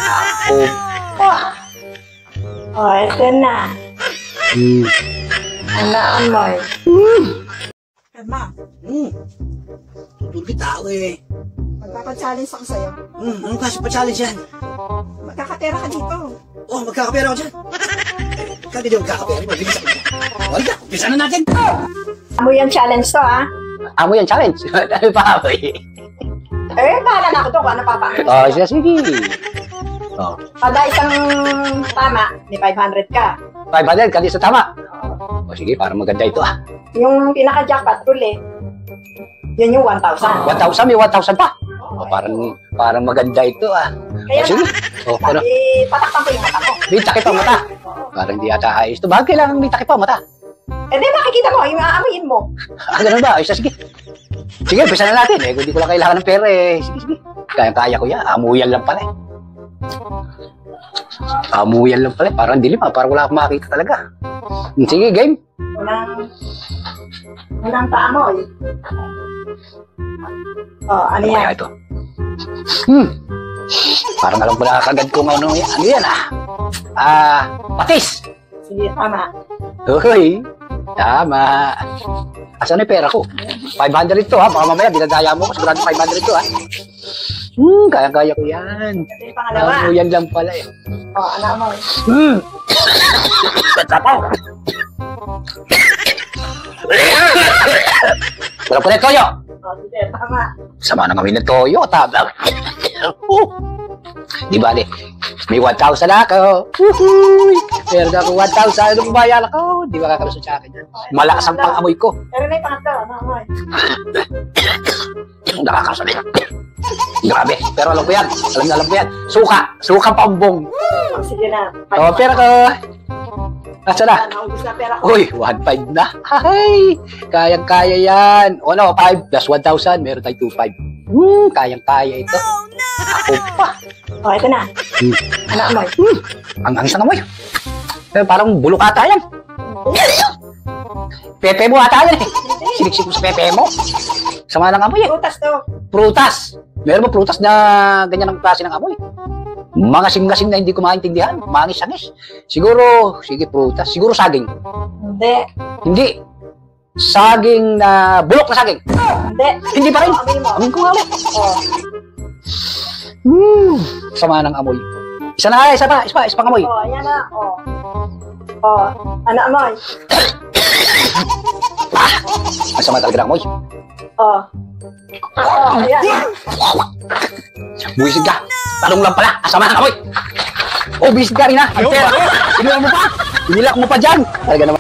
Ako pa. O, ito na. Anaan mo eh. Emma, Tutulbit ako eh. magpapachallenge ako sa'yo. Anong klase pa challenge yan? Magkakatera ka dito. Oh, magkakapera ako dyan. Kaya di magkakapera, mabilis ako dyan. Wala, umpisa na natin. Amo yan challenge to, ha? Amo yan, challenge. Ano pa ako eh? Bahala na ako to kung ano papangit. Oh, sige. Oh, Kada isang tama, may 500 ka. 500, kadi sa tama. Oh, sige, parang maganda ito ah. Yung pinaka-jackpot ulit, yun yung 1,000. 1,000, may 1,000 pa. Oh, parang maganda ito ah. Kaya Oh, sige. Oh, ano? patakpan ko yung mata ko. May takip ang mata. Parang di ata ayos ito. Bakit kailangan may takip ang mata? Di makikita mo, yung aamuyin mo. Ganun ba? Ayos na, sige. Sige, umpisa na natin. Eh, kung di ko lang kailangan ng pera eh. Sige. Kaya ko yan. Amuyan lang pala eh. Amuyan lang pala eh. Parang dilim ah. Parang wala akong makakita talaga. Sige, game. Unang paamoy. Ano yan? Kaya ito. Parang alam ko na kagad kung ano yan ah. Patis. Sige, tama. Uy, tama. Asan yung pera ko? 500 ito ha. Baka mamaya dinadaya mo ko. Sigurado 500 ito ha. Kaya ko yan. Ito yung pangalawa. Amuyan lang pala eh. Ano mo? Sapaw. Wala po na toyo. Sige, tama. Sama na kami ng toyo. Tabang. Di bali. May 1,000 ako. Meron ako 1,000. Anong bayan ako? Di ba kakalusot sa akin yan? Malakas ang pang-amoy ko. Pero may pangatlo. Ano amoy? Nakakasalit. Grabe. Pero alam ko yan. Alam ko yan. Suka pambong. Sige na. Pera ko. Asa na? Naubos na pera ko. Uy, 1,500 na. Ay, kayang-kaya yan. O ano, 5 plus 1,000, meron tayo 2,500. Kayang-kaya ito. Ako pa. Ito na. Ano amoy? Ang angis ng amoy. Parang bulok ata yan. Pepe mo ata yan eh. Sinik-sik mo sa pepe mo. Sama ng amoy eh. Prutas to. Prutas. Meron ba prutas na ganyan ang klase ng amoy? Mga sim-gasing na hindi ko maintindihan. Mangis-angis. Siguro, sige prutas. Siguro saging. Hindi. Saging na, bulok na saging. Hindi pa rin. Amin ko nga mo. Sama ng amoy. Isa na nga, isa pang amoy. Ayan na. Ano amoy? Masama talaga ng amoy. Ayan. Buwisid ka. Tanong lang pala. Asama ng amoy. Buwisid ka rin ha. Ang pera. Inilang mo pa dyan. Talaga naman.